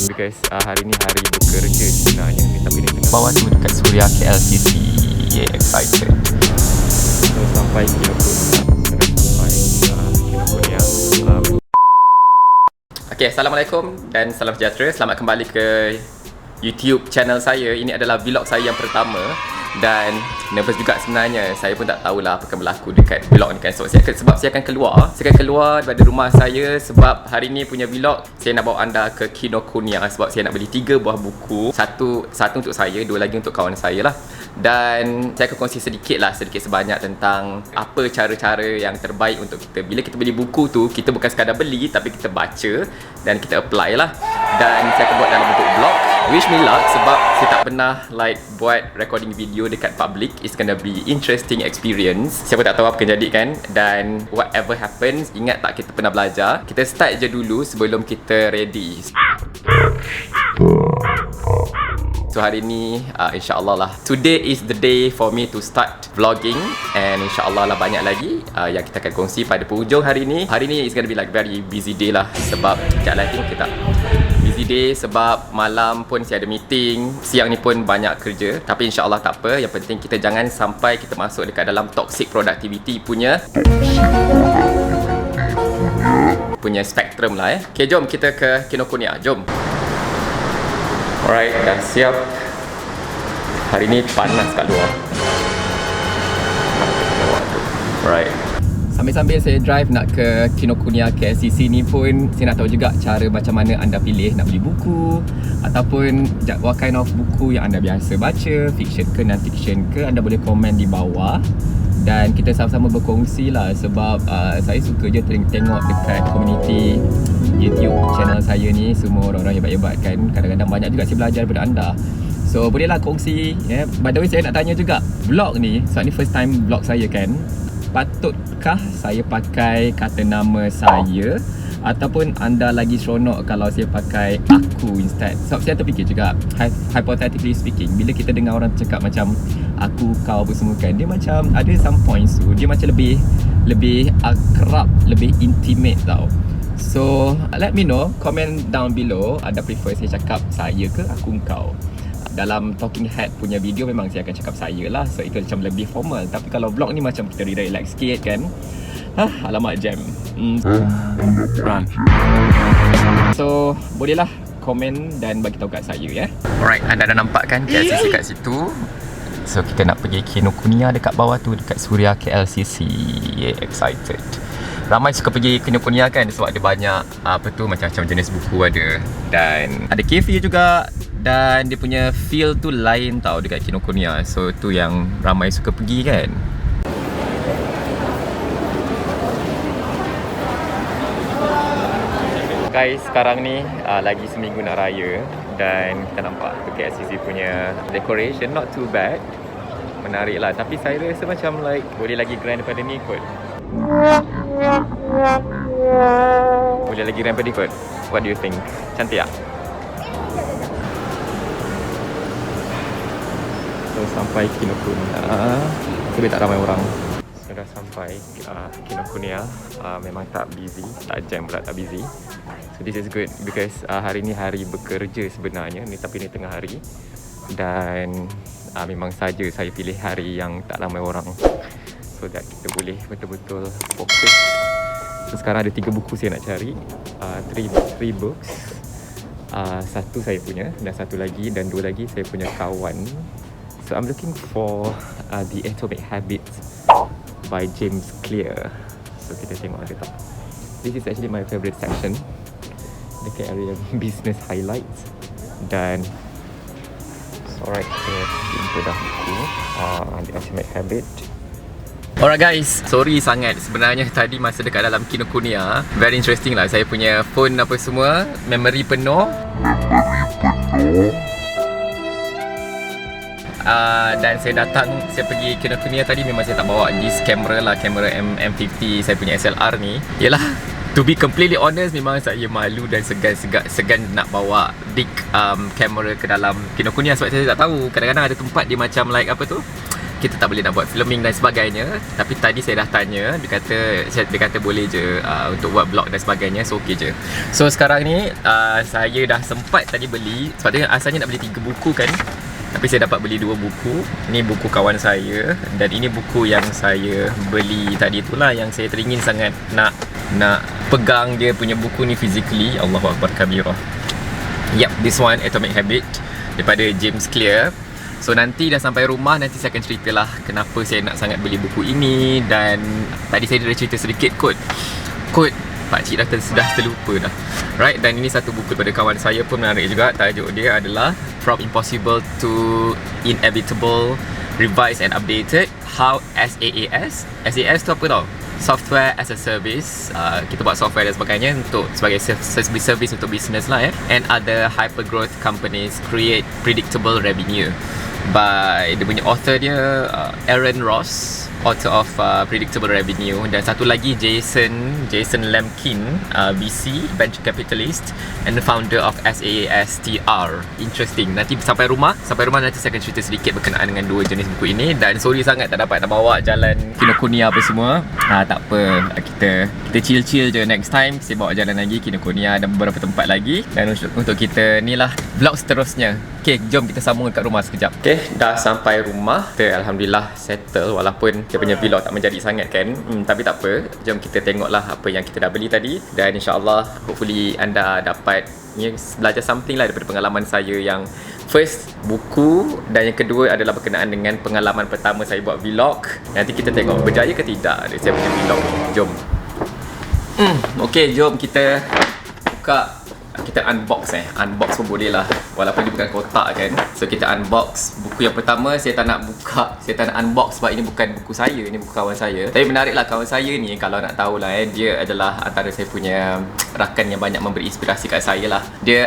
because hari ni hari bekerja sebenarnya ni, tapi ni tengah bawah tu dekat Suria KLCC. Yeah, excited. so, sampai Kinokuniya. Okay, Assalamualaikum dan salam sejahtera. Selamat kembali ke YouTube channel saya. Ini adalah vlog saya yang pertama dan nervous juga sebenarnya. Saya pun tak tahulah apa akan berlaku dekat vlog ni kan. So, saya akan keluar daripada rumah saya sebab hari ni punya vlog saya nak bawa anda ke Kinokuniya sebab saya nak beli 3 buah buku. Satu untuk saya, 2 lagi untuk kawan saya lah. Dan saya akan kongsi sedikit sebanyak tentang apa cara-cara yang terbaik untuk kita. Bila kita beli buku tu, kita bukan sekadar beli tapi kita baca dan kita apply lah. Dan saya akan buat dalam bentuk vlog. Wish me luck sebab saya tak pernah buat recording video dekat public. It's gonna be interesting experience. Siapa tak tahu apa akan jadi kan. Dan whatever happens, ingat tak kita pernah belajar. Kita start je dulu sebelum kita ready. So hari ni insyaAllah lah, today is the day for me to start vlogging. And insyaAllah lah banyak lagi yang kita akan kongsi pada penghujung hari ni. Hari ni is gonna be very busy day lah. Sebab sekejap lagi kita busy day sebab malam pun saya ada meeting, siang ni pun banyak kerja. Tapi insyaAllah tak apa. Yang penting kita jangan sampai kita masuk dekat dalam toxic productivity punya spektrum lah Okay, jom kita ke Kinokuniya. Jom. Alright, dah siap. Hari ni panas kat luar. Alright. Sambil-sambil saya drive nak ke Kinokuniya KLCC ni pun, saya nak tahu juga cara macam mana anda pilih nak beli buku ataupun what kind of buku yang anda biasa baca, fiction ke non-fiction ke. Anda boleh komen di bawah dan kita sama-sama berkongsi lah sebab saya suka je tengok dekat community YouTube channel saya ni, semua orang-orang hebat-hebat kan. Kadang-kadang banyak juga saya belajar daripada anda. So bolehlah kongsi By the way, saya nak tanya juga, vlog ni, sebab ni first time vlog saya kan, patutkah saya pakai kata nama saya ataupun anda lagi seronok kalau saya pakai aku instead? Sebab saya terfikir juga, hypothetically speaking, bila kita dengar orang cakap macam aku, kau apa semua kan, dia macam ada some points tu, dia macam lebih akrab, lebih intimate tau. So let me know, comment down below, anda prefer saya cakap saya ke aku kau. Dalam talking head punya video memang saya akan cakap saya lah, so itu macam lebih formal. Tapi kalau vlog ni macam kita relax sikit kan. Alamak jam. So bolehlah komen dan bagi tahu kat saya Alright, anda dah nampak kan KLCC kat situ. So kita nak pergi Kinokuniya dekat bawah tu, dekat Suria KLCC. Yeah, excited. Ramai suka pergi Kinokuniya kan sebab ada banyak macam-macam jenis buku ada. Dan ada cafe juga. Dan dia punya feel tu lain tau dekat Kinokuniya. So tu yang ramai suka pergi kan. Guys, sekarang ni lagi seminggu nak raya. Dan kita nampak KLCC punya decoration not too bad. Menarik lah. Tapi saya rasa macam boleh lagi grand daripada ni kot. Boleh lagi grand daripada ni kot. What do you think? Cantik tak? So sampai Kinokuniya, tapi tak ramai orang. Sudah sampai Kinokuniya. Memang tak busy, tak jam pula, tak busy. So this is good because hari ni hari bekerja sebenarnya ni, tapi ni tengah hari. Dan memang saja saya pilih hari yang tak ramai orang so that kita boleh betul-betul fokus. So sekarang ada 3 buku saya nak cari, 3 books. Satu saya punya dan satu lagi, dan 2 lagi saya punya kawan. So I'm looking for The Atomic Habits by James Clear. So kita tengok ada tak. This is actually my favourite section, dekat area business highlights. Dan alright, kita jumpa dah buku The Atomic Habit. Alright guys, sorry sangat sebenarnya tadi masa dekat dalam Kinokuniya, very interesting lah. Saya punya phone apa semua, memory penuh. Dan saya pergi Kinokuniya tadi, memang saya tak bawa this camera lah, kamera M50 saya punya SLR ni. Yelah, to be completely honest, memang saya malu dan segan nak bawa big kamera ke dalam Kinokuniya sebab saya tak tahu. Kadang-kadang ada tempat dia macam kita tak boleh nak buat filming dan sebagainya. Tapi tadi saya dah tanya, dia kata boleh je untuk buat vlog dan sebagainya. So okey je. So sekarang ni saya dah sempat tadi beli, sebab tu asalnya nak beli 3 buku kan, tapi saya dapat beli 2 buku. Ini buku kawan saya, dan ini buku yang saya beli tadi itulah, yang saya teringin sangat nak pegang dia punya buku ni physically. Allahu Akbar kabirah. Yep, this one, Atomic Habit, daripada James Clear. So nanti dah sampai rumah, nanti saya akan ceritalah kenapa saya nak sangat beli buku ini. Dan tadi saya dah cerita sedikit kot pakcik dah terlupa dah. Right, dan ini satu buku daripada kawan saya pun menarik juga. Tajuk dia adalah From Impossible to Inevitable, Revised and Updated, How SAS tu apa tau? Software as a Service. Kita buat software dan sebagainya sebagai service untuk business lah and other hyper growth companies create predictable revenue, by dia punya author dia Aaron Ross, author of Predictable Revenue. Dan satu lagi Jason Lemkin, VC, venture capitalist and the founder of SaaSTR. Interesting. Nanti sampai rumah nanti saya akan cerita sedikit berkenaan dengan 2 jenis buku ini. Dan sorry sangat tak dapat nak bawa jalan Kinokuniya apa semua. Tak apa, kita chill je. Next time saya bawa jalan lagi Kinokuniya dan beberapa tempat lagi. Dan untuk kita ni lah vlog seterusnya. Okay, jom kita sambung dekat rumah sekejap. Okay, dah sampai rumah. Kita Alhamdulillah settle, walaupun dia punya vlog tak menjadi sangat kan, tapi tak apa. Jom kita tengoklah apa yang kita dah beli tadi. Dan insyaAllah hopefully anda dapat belajar something lah daripada pengalaman saya yang first, buku, dan yang kedua adalah berkenaan dengan pengalaman pertama saya buat vlog. Nanti kita tengok berjaya ke tidak saya punya vlog. Jom. Okay, jom kita buka. Kita unbox pun boleh lah, walaupun dia bukan kotak kan. So kita unbox buku yang pertama. Saya tak nak unbox sebab ini bukan buku saya, ini buku kawan saya. Tapi menarik lah, kawan saya ni kalau nak tahu lah dia adalah antara saya punya rakan yang banyak memberi inspirasi kat saya lah. Dia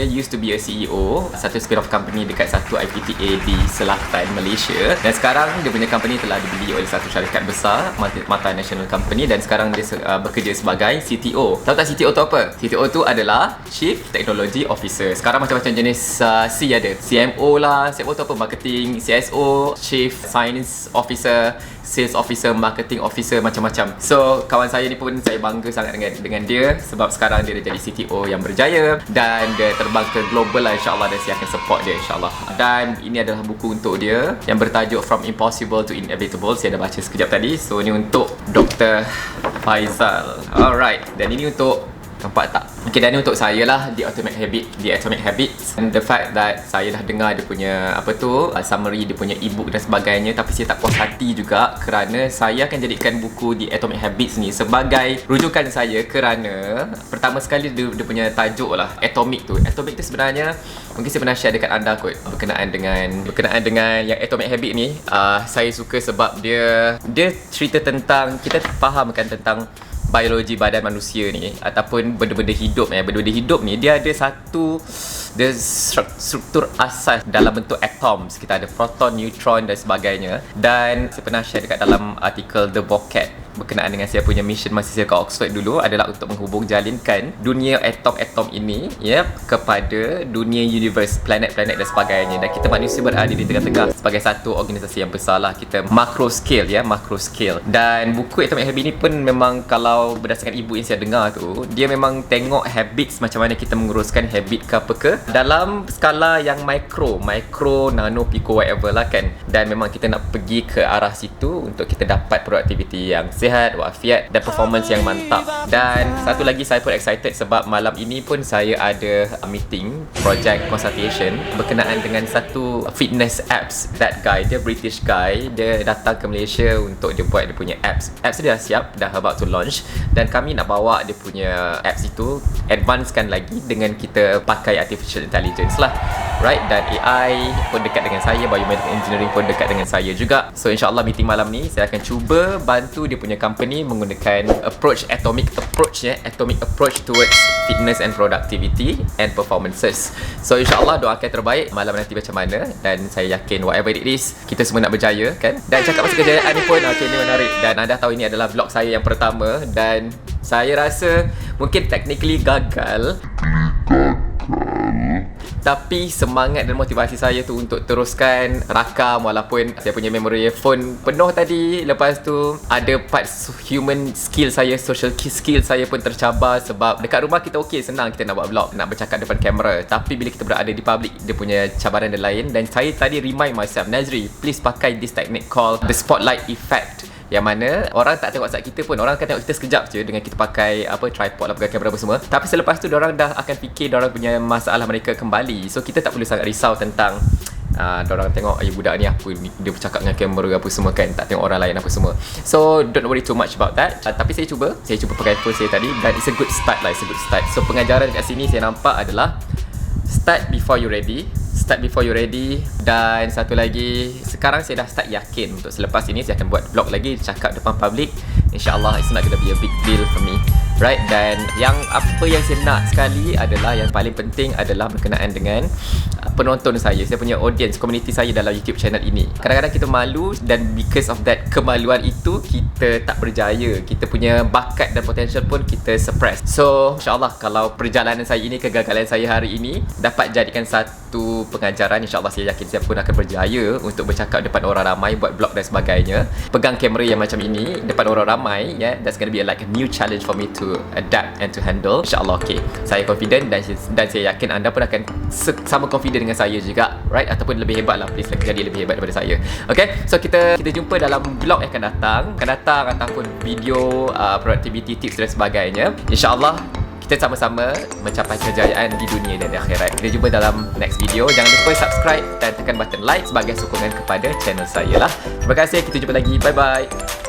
used to be a CEO satu spin-off company dekat satu IPTA di Selatan Malaysia, dan sekarang dia punya company telah dibeli oleh satu syarikat besar, multinational company, dan sekarang dia bekerja sebagai CTO. Tahu tak CTO tu apa? CTO tu adalah Chief Technology Officer. Sekarang macam-macam jenis C ada. CMO lah. CMO tu apa? Marketing. CSO, Chief Science Officer, Sales Officer, Marketing Officer, macam-macam. So kawan saya ni pun saya bangga sangat dengan dia, sebab sekarang dia dah jadi CTO yang berjaya dan dia terbang ke global lah, insyaAllah. Dan saya akan support dia insyaAllah. Dan ini adalah buku untuk dia yang bertajuk From Impossible to Inevitable. Saya dah baca sekejap tadi. So ini untuk Dr. Faizal. Alright. Dan ini untuk, nampak tak? Okay, dan ni untuk saya lah, The Atomic Habits. And the fact that saya dah dengar dia punya summary, dia punya ebook dan sebagainya, tapi saya tak puas hati juga kerana saya akan jadikan buku The Atomic Habits ni sebagai rujukan saya, kerana pertama sekali dia punya tajuk lah Atomic tu sebenarnya mungkin saya pernah share dekat anda kot, berkenaan dengan yang Atomic Habit ni. Saya suka sebab dia cerita tentang, kita fahamkan tentang biologi badan manusia ni ataupun benda-benda hidup ni, dia ada struktur asas dalam bentuk atoms. Kita ada proton, neutron dan sebagainya. Dan saya pernah share dekat dalam artikel The Vocab berkenaan dengan saya punya mission masa saya kat Oxford dulu adalah untuk jalinkan dunia atom-atom ini kepada dunia universe, planet-planet dan sebagainya. Dan kita manusia berada di tengah-tengah sebagai satu organisasi yang besar lah. Kita macro scale. Dan buku Atomic Habit ni pun memang, kalau berdasarkan ibu yang saya dengar tu, dia memang tengok habits, macam mana kita menguruskan habit ke apa ke dalam skala yang micro, nano, pico, whatever lah kan. Dan memang kita nak pergi ke arah situ untuk kita dapat produktiviti yang sihat, walafiat dan performance yang mantap. Dan satu lagi, saya pun excited sebab malam ini pun saya ada meeting, project consultation berkenaan dengan satu fitness apps. That guy, dia British guy, dia datang ke Malaysia untuk dia buat dia punya apps dia dah siap, dah about to launch. Dan kami nak bawa dia punya apps itu advancekan lagi dengan kita pakai artificial intelligence lah, right? Dan AI pun dekat dengan saya, biomedical engineering pun dekat dengan saya juga. So insyaAllah meeting malam ni saya akan cuba bantu dia punya company menggunakan atomic approach towards fitness and productivity and performances. So insyaAllah doakan terbaik malam nanti macam mana. Dan saya yakin whatever it is, kita semua nak berjaya kan. Dan cakap pasal kejayaan ni pun ini menarik. Dan anda tahu ini adalah vlog saya yang pertama, dan saya rasa mungkin technically gagal, Tapi semangat dan motivasi saya tu untuk teruskan rakam walaupun saya punya memory phone penuh tadi. Lepas tu ada parts human skill saya, social skill saya pun tercabar sebab dekat rumah kita okey, senang kita nak buat vlog, nak bercakap depan kamera. Tapi bila kita berada di public, dia punya cabaran dia lain. Dan saya tadi remind myself, Nazri, please pakai this technique called the spotlight effect, yang mana orang tak tengok WhatsApp kita pun, orang akan tengok kita sekejap je dengan kita pakai tripod lah, pakai kamera apa semua. Tapi selepas tu diorang dah akan fikir diorang punya masalah mereka kembali. So kita tak perlu sangat risau tentang diorang tengok budak ni apa ni, dia bercakap dengan kamera apa semua kan, tak tengok orang lain apa semua. So don't worry too much about that. Tapi saya cuba pakai phone saya tadi dan it's a good start lah, it's a good start. So pengajaran kat sini saya nampak adalah start before you ready. Start before you ready. Dan satu lagi, sekarang saya dah start yakin untuk selepas ini saya akan buat vlog lagi, cakap depan public. InsyaAllah it's not gonna be a big deal for me, right? Dan yang apa yang saya nak sekali adalah, yang paling penting adalah berkenaan dengan penonton saya punya audience, community saya dalam YouTube channel ini. Kadang-kadang kita malu dan because of that kemaluan itu kita tak berjaya, kita punya bakat dan potential pun kita suppress. So insyaAllah kalau perjalanan saya ini, kegagalan saya hari ini dapat jadikan satu pengajaran, insyaAllah saya yakin saya pun akan berjaya untuk bercakap depan orang ramai, buat vlog dan sebagainya, pegang kamera yang macam ini depan orang ramai, that's gonna be like a new challenge for me to adapt and to handle. InsyaAllah okay, saya confident dan saya yakin anda pun akan sama confident dengan saya juga, right? Ataupun lebih hebat lah, please jadi lebih hebat daripada saya. Okay, so kita jumpa dalam vlog yang akan datang ataupun video productivity tips dan sebagainya. InsyaAllah kita sama-sama mencapai kejayaan di dunia dan di akhirat. Kita jumpa dalam next video. Jangan lupa subscribe dan tekan button like sebagai sokongan kepada channel saya lah. Terima kasih, kita jumpa lagi. Bye bye.